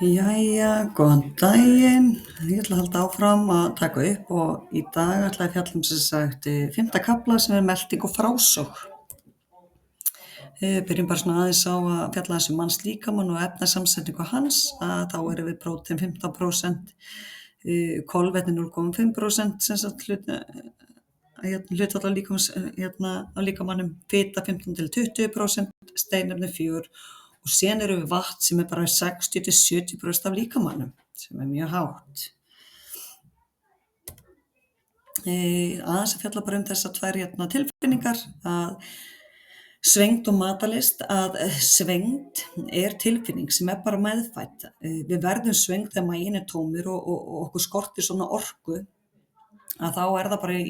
Jæja, góðan daginn. Ég ætla að halda áfram að taka upp og í dag ætla ég að fjalla um sem sagt fimmta kafla sem er melting og frásog. Byrjum bara svona aðeins á að fjalla aðeins um mannslíkamann og efnasamsetningu hans, að þá erum við prótein 15%, kolvetni 0,5% sem sagt hlutfall af líkamannum, fita 15-20%, steinefni 4% og síðan erum við vatn sem er bara 60-70% af líkamannum, sem er mjög hátt. Aðeins að fjalla bara um þessar tvær tilfinningar, að svengd og matarlyst, að svengd er tilfinning sem er bara meðfædd. Við verðum svengd þegar maginn er tómur og okkur skortir svona orku, að þá er það bara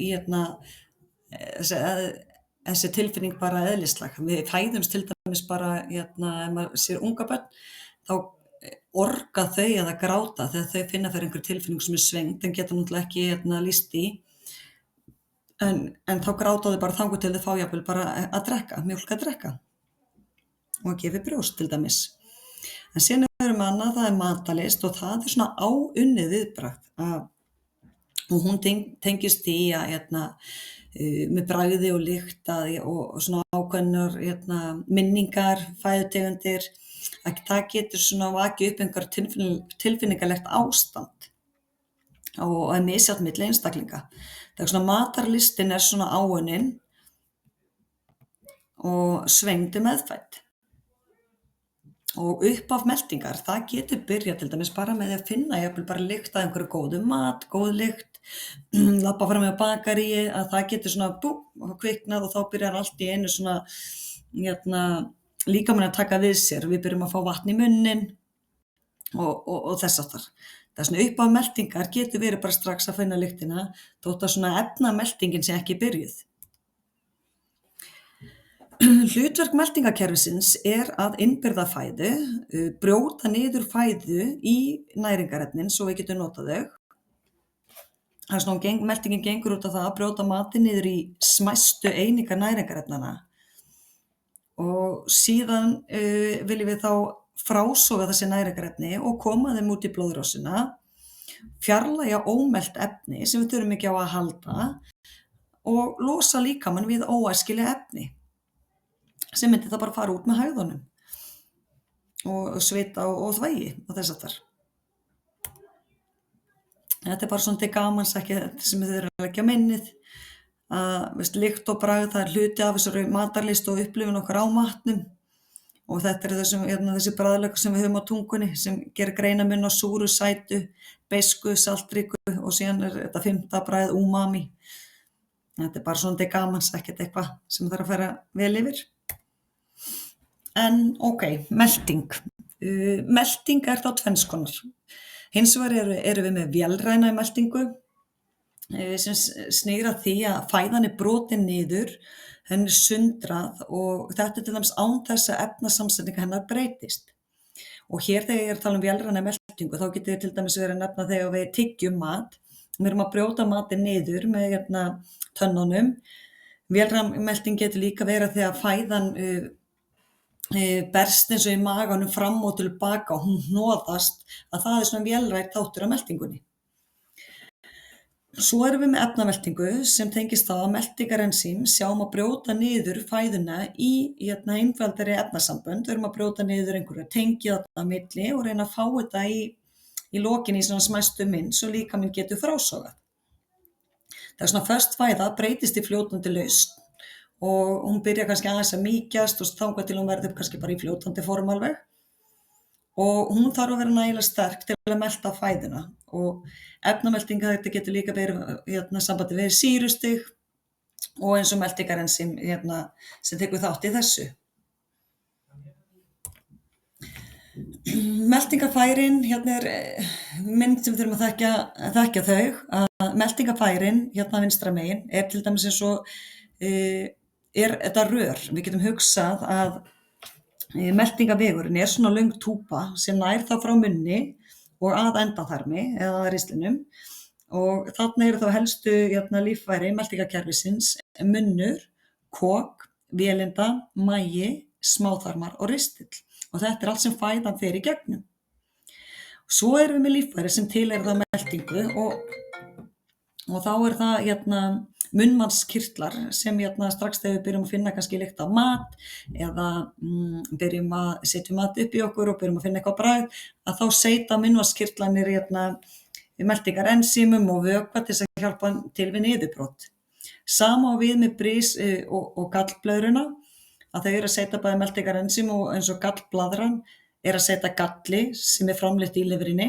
þessi tilfinning bara eðlislæg. Við fæðumst til dæmis bara, ef maður sér unga börn, þá orka þau að gráta þegar þau finna fyrir einhver tilfinning sem er svengd, en geta náttúrulega ekki lýst í. En þá gráta þau bara þangað til þau fá jafnvel bara að drekka, mjólk að drekka og að gefa brjóst til dæmis. En síðan erum annað, það er matarlyst og það er svona áunnið viðbragð, og hún tengist því að með bragði og lykt og svona ákveðnar minningar, fæðutegundir, að það getur svona vakið upp einhver tilfinningalegt ástand og er misjafnt milli einstaklinga. Það er svona matarlystin er svona áunnin og svengd er meðfædd. Og upphaf meltingar, það getur byrjað til dæmis bara með því að finna jafnvel bara lykt af einhverju góðu mat, góð lykt, labba fram með bakaríi, að það getur svona kviknað og þá byrjar allt í einu svona líkaminn að taka við sér. Við byrjum að fá vatn í munninn og þess aftar. Það er svona upphaf meltingar getur verið bara strax að finna lyktina, þótt að svona efnameltingin sé ekki byrjuð. Hlutverk meltingarkerfisins er að innbyrða fæðu, brjóta niður fæðu í næringarefnin svo við getum notað þau. Það er svona, meltingin gengur út á það að brjóta matinn niður í smæstu einingar næringarefnanna og síðan viljum við þá frásoga þessi næringarefni og koma þeim út í blóðrásina, fjarlægja ómelt efni sem við þurfum ekki á að halda og losa líkamann við óæskileg efni sem myndi það bara fara út með hægðunum og svita og þvægi og þess aftar. Þetta er bara svona til gamans, ekki sem þið eru að leggja á minnið, að lykt og bragð, það er hluti af þessari matarlyst og upplifun okkar á matnum og þetta er þessi bragðlög sem við höfum á tungunni sem gerir greinarmun á súru, sætu, beisku, saltríku og síðan er þetta fimmta bragð umami. Þetta er bara svona til gamans, ekkert eitthvað sem þarf að fara vel yfir. En melting. Melting er þá tvenns konar. Hins vegar erum við með vélræna meltingu sem snýr að því að fæðan er brotin niður, henni er sundrað og þetta er til dæmis án þess að efnasamsetning hennar breytist. Og hér þegar ég er að tala um vélræna meltingu þá getur til dæmis verið að nefna þegar við tyggjum mat, við erum að brjóta matinn niður með tönnunum. Vélræn melting getur líka verið þegar fæðan berst eins og í maganum fram og tilbaka og hún hnoðast, að það er svona vélrænn þáttur af meltingunni. Svo erum við með efnameltingu sem tengist á að meltingarensím sjá að brjóta niður fæðuna í einfaldari efnasambönd. Við erum að brjóta niður einhverja tengi þarna á milli og reyna að fá þetta í lokin í svona smæstu mynd svo líkaminn getur frásogað. Það er svona föst fæða breytist í fljótandi lausn og hún byrjar kannski aðeins að mýkjast og þangað til hún verður kannski bara í fljótandi form alveg og hún þarf að vera nægilega sterk til að melta fæðuna og efnameltinga þetta getur líka verið sambandi við sýrustig og eins og meltingarensím sem tekur þátt í þessu. Meltingarfærin, er mynd sem við þurfum að þekkja þau, að meltingarfærin vinstra megin er til dæmis eins og er þetta rör. Við getum hugsað að meltingarvegurinn er svona löng túpa sem nær þá frá munni og að endaþarmi eða ristlinum og þarna eru þá helstu líffæri meltingarkerfisins munnur, kok, vélinda, magi, smáþarmar og ristill og þetta er allt sem fæðan fer í gegnum. Svo erum við með líffæri sem tilheyra þá meltingu og þá er það munnvatnskirtlar sem strax þegar við byrjum að finna kannski lykt af mat eða byrjum að setja mat upp í okkur og byrjum að finna eitthvað bragð, að þá seyta munnvatnskirtlarnir meltingarensímum og vökva til þess að hjálpa til við niðurbrot. Sama á við með brís og gallblöðruna, að þau eru að seyta bæði meltingarensím og eins og gallblaðran er að seyta galli sem er framleitt í lifrinni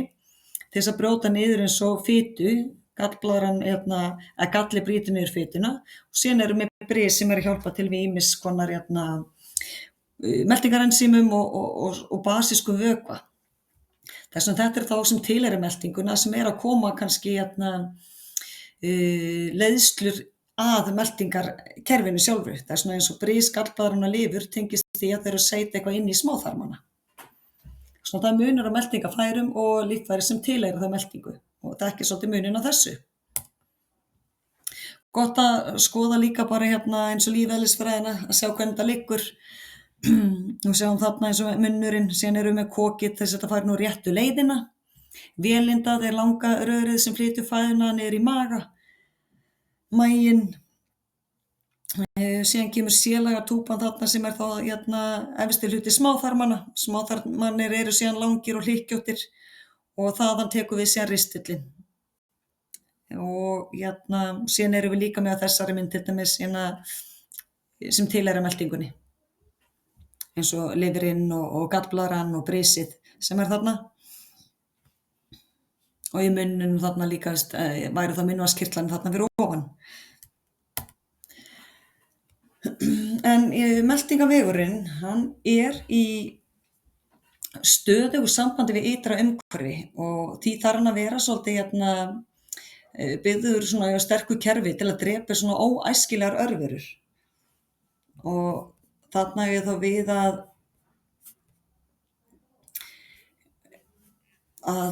til þess að brjóta niður eins og fitu. Gallblaðran, að galli brýtur niður fituna og síðan erum við brís sem er að hjálpa til við ýmiss konar meltingarensímum og basískum vökva. Þess vegna þetta er þá sem tilheyrir meltinguna sem er að koma kannski leiðslur að meltingarkerfinu sjálfu. Það er svona eins og brís, gallblaðran og lifur tengist því að þeir eru að seyta eitthvað inn í smáþarmana. Svona það er munur á meltingafærum og líffæri sem tilheyrir það meltingu. Og það er ekki svolítið munin á þessu. Gott að skoða líka bara eins og lífeðlisfræðina, að sjá hvernig þetta liggur. Nú sjáum þarna eins og munnurinn, síðan erum við með kokið þess að þetta fari nú réttu leiðina. Vélindað er langa rörið sem flytur fæðuna niður í maga. Maginn. Síðan kemur sélaga túpan þarna sem er þá efsti hluti smáþarmana. Smáþarmarnir eru síðan langir og hlykkjóttir. Og þaðan tekum við síðan ristillinn. Og síðan erum við líka með þessari mynd til dæmis sem tilheyra meltingunni. Eins og lifrin og gallblaðran og brisið sem er þarna. Og í munnunum þarna líka væri það munnvatnskirtlarnir þarna fyrir ofan. En meltingavegurinn, hann er í stöðugu sambandi við ytra umhverfi og því þarf hann að vera svolítið byggður svona sterku kerfi til að drepa svona óæskilegar örverur. Og þarna er þá við að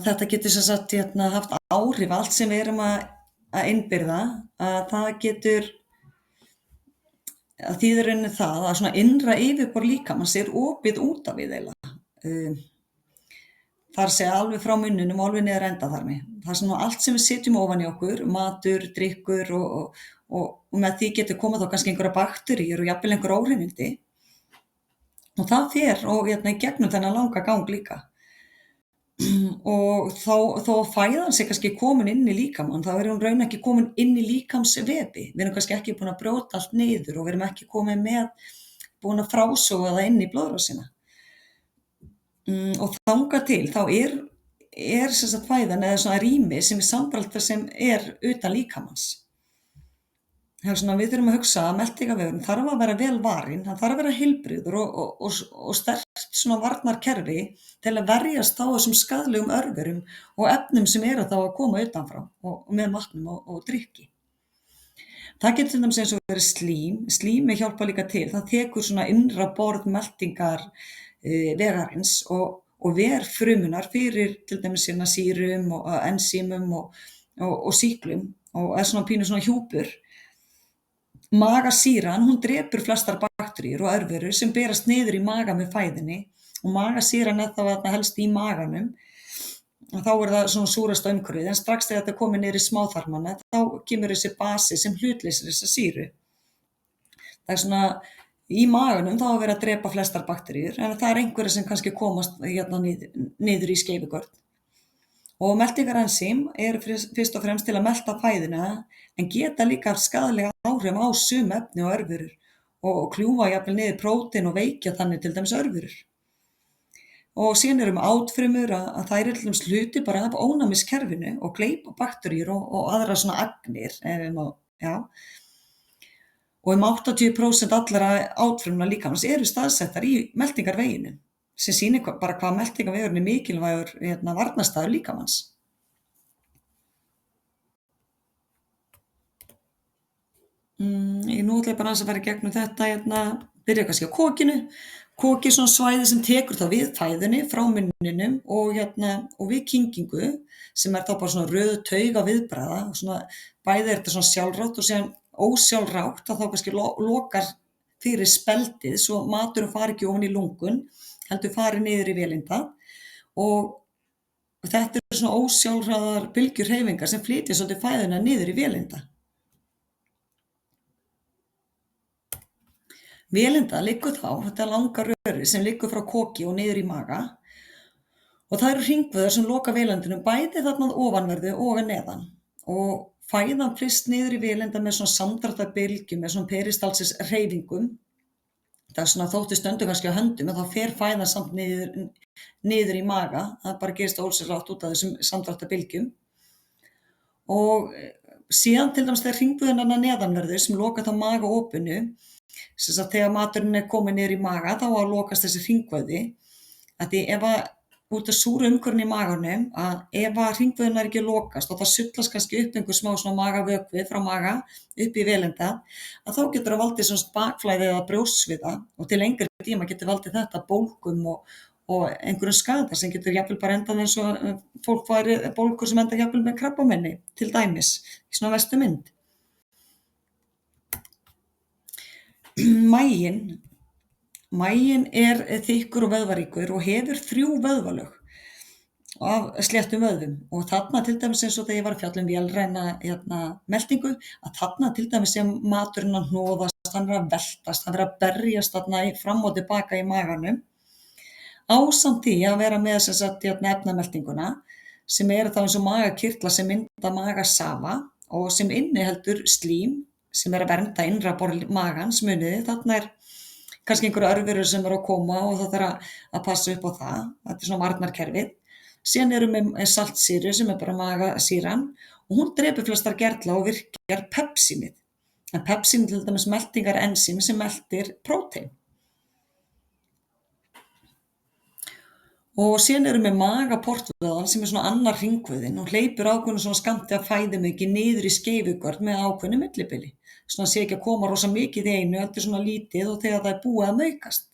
þetta getur sem sagt haft áhrif allt sem við erum að innbyrða, að það getur að þýðir rauninni það að svona innra yfirborð líkamans er opið út af við eiginlega. Það er að segja alveg frá munninum og alveg niður endaþarmi. Það er svona allt sem við setjum ofan í okkur, matur, drykkur og með því getur komið þá kannski einhverja bakteríur og jafnvel einhver óhreinindi. Og það fer og í gegnum þennan langa gang líka. Og þó fæðan sé kannski komin inn í líkamann, þá er hún raun ekki komin inn í líkamsvefi. Við erum kannski ekki búin að brjóta allt niður og við erum ekki búin að frásóga það inn í blóðrásina. Og þangað til, þá er sem sagt fæðan eða svona rými sem er sambærilegt það sem er utan líkamans. Við þurfum að hugsa að meltingarvegurinn þarf að vera vel varinn, hann þarf að vera heilbrigður og sterkt svona varnarkerfi til að verjast þá þessum skaðlegum örverum og efnum sem eru þá að koma utanfrá og með matnum og drykki. Það getur til dæmis eins og verið slím. Slími hjálpa líka til. Það tekur svona innra borð meltingar vegarins og ver frumunar fyrir til dæmis sýrum og ensímum og sýklum og er svona pínu svona hjúpur. Magasýran, hún drepur flestar bakteríur og örverur sem berast niður í maga með fæðinni og magasýran er þá helst í maganum og þá er það svona súrasta umhverfið, en strax þegar þetta er komið niður í smáþarmana þá kemur þessi basi sem hlutleysir þessa sýru. Það er svona í maganum þá að vera að drepa flestar bakteríur, en það er einhverja sem kannski komast niður í skeifugörn. Og meltingarensím eru fyrst og fremst til að melta fæðuna, en geta líka haft skaðlega áhrif á sum efni og örverur og kljúfa jafnvel niður prótín og veikja þannig til dæmis örverur. Og síðan eru átfrumur að þær eru til dæmis hluti bara af ónæmiskerfinu og gleypa bakteríur og aðra svona agnir. Og 80% allra átfrumna líkamans eru staðsettar í meltingarveginu, sem sýnir bara hvað meltingarvegurinn er mikilvægur varnarstaður líkamans. Nú ætla ég bara aðeins að fara í gegnum þetta, byrja kannski á kokinu. Koki er svona svæði sem tekur þá við fæðunni frá munninum og við kyngingu, sem er þá bara svona röð tauga viðbragða. Bæði er þetta svona sjálfrátt og síðan ósjálfrátt að þá kannski lokar fyrir speldið svo maturinn fari ekki ofan í lungun, heldur fari niður í vélindað og Og þetta eru svona ósjálfráðar bylgjuhreyfingar sem flytja svolítið fæðuna niður í vélinda. Vélinda liggur þá, þetta langa röri sem liggur frá koki og niður í maga, og það eru hringvöðvar sem loka vélindunum bæði þarna að ofanverðu og að neðan. Og fæðan flyst niður í vélinda með svona samdráttarbylgjum, með svona peristalsis hreyfingum. Það er svona þótti stundum kannski á höndum, en þá fer fæðan samt niður í maga. Það bara gerist ósjálfrátt út af þessum samdráttarbylgjum. Og síðan til dæmis þegar hringvöðvarnir neðanverðu sem loka þá magaopinu, sem sagt þegar maturinn er kominn niður í maga, þá á að lokast þessi hringvöðvi. Því ef að út af súru umhverfinu í maganum, að ef að hringvöðvarnir ekki lokast og það sullast kannski upp einhver smá svona magavökvi frá maga upp í vélinda, að þá getur það valdið svona bakflæði eða brjóstsviða, og til lengri tíma getur valdið þetta bólgum og einhverjum skada sem getur jafnvel bara endað eins og fólk fari bólgur sem enda jafnvel með krabbameini, til dæmis, í svona verstu mynd. Maginn er þykkur og vöðvaríkur og hefur 3 vöðvalög af sléttum vöðvum, og þarna til dæmis eins og þegar ég var að fjalla um vélræna meltingu, að þarna til dæmis sem maturinn að hnoðast, hann er að veltast, hann er að berjast þarna fram og tilbaka í maganum, ásamt því að vera með sem sagt efnameltinguna, sem eru þá eins og magakirtlar sem mynda magasafa og sem inniheldur slím sem er að vernda innra borð magans, muniði, þarna er kannski einhverju örverur sem eru að koma og það þarf að passa upp á það. Þetta er svona varnarkerfið. Síðan erum við með saltsýru sem er bara magasýran, og hún drepur flestar gerla og virkjar pepsínið. En pepsínið til dæmis meltingar ensím sem meltir prótein. Og síðan erum við magaportvöðvan sem er svona annar hringvöðin og hleypur ákveðnu svona skammti af fæðumauki niður í skeifugörn með ákveðnu millibili. Svona sé ekki að koma rosa mikið í einu, þetta er svona lítið og þegar það er búið að maukast.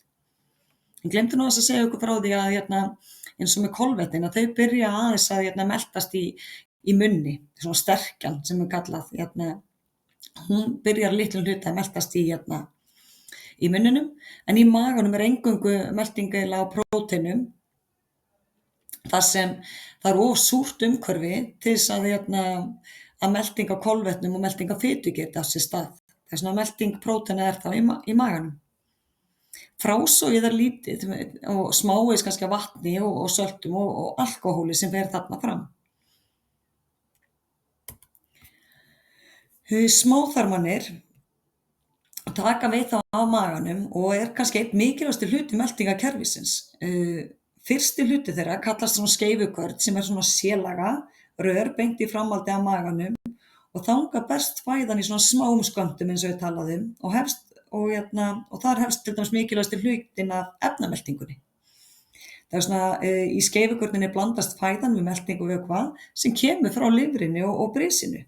Ég glemdi nú að segja ykkur frá því að eins og með kolvetnin, að þau byrja aðeins að meltast í munni, svona sterkjan sem er kallað. Hún byrjar litlum hluta að meltast í munninum, en í maganum er eingöngu melting eiginlega á próteinum, þar sem það er of súrt umhverfi til þess að melting á kolvetnum og melting á fitu geti á sér stað. Þess vegna melting próteina er þá í maganum. Frásogið er lítið og smáis kannski af vatni og söltum og alkóhóli sem fer þarna fram. Smáþarmarnir taka við þá á maganum og er kannski einn mikilvægasti hluti meltingakerfisins. Fyrsti hluti þeirra kallast svona skeifugörn sem er svona C-laga rör beint í framhaldi af maganum, og þangað berst fæðan í svona smáum skömmtum eins og við talaðum og þar hefst til dæmis mikilvægasti hlutin af efnameltingunni. Það er svona í skeifugörninni blandast fæðan við meltingu vökva sem kemur frá lifrinni og brisinu.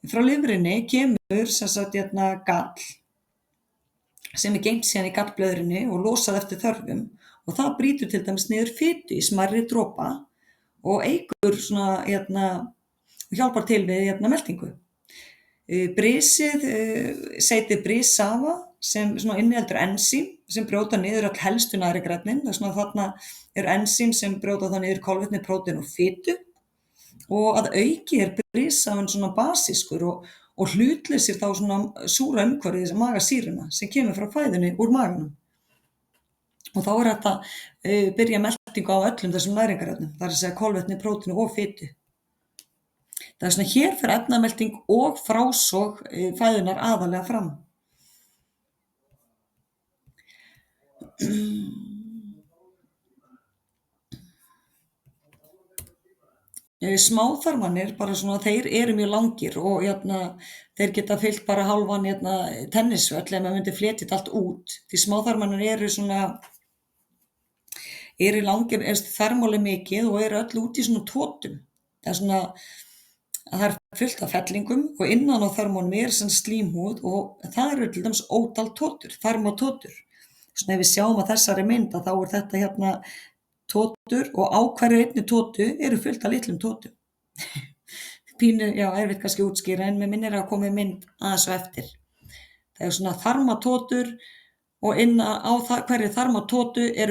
Frá lifrinni kemur sem sagt gall sem er geymt síðan í gallblöðrunni og losað eftir þörfum, og það brýtur til dæmis niður fitu í smærri dropa og eykur svona hjálpar til við meltingu. Brisið seytir brissafa sem svona inniheldur ensím sem brjóta niður öll helstu næringarefnin. Það er svona þarna eru ensím sem brjóta það niður kolvetni, prótein og fitu, og að auki er brissafinn svona basískur og hlutleysir þá svona súra umhverfið magasýruna sem kemur frá fæðunni úr maganum. Og þá er þetta byrja meltingu á öllum þessum næringarefnum, það er að segja kolvetni, prótein og fitu. Það er svona hér fer efnamelting og frásog fæðunar aðallega fram. Smáþarmarnir bara svona, þeir eru mjög langir og þeir geta fyllt bara hálfan tennisvöll ef maður myndi fletja þetta allt út. Því smáþarmarnir eru langir, þvermálið mikið og eru öll út í svona tótum. Það er svona að það er fullt af fellingum og innan á þvermálum er svona slímhúð og það eru til dæmis ótal tótur, þarmatótur. Svona ef við sjáum að þessari mynd að þá er þetta tótur og á hverju einni tótu eru fullt af litlum tótum. Pínu, erfitt kannski að útskýra, en mér minnir að koma mynd aðeins og eftir. Það er svona þarmatótur og inn á hverju þarmatótu eru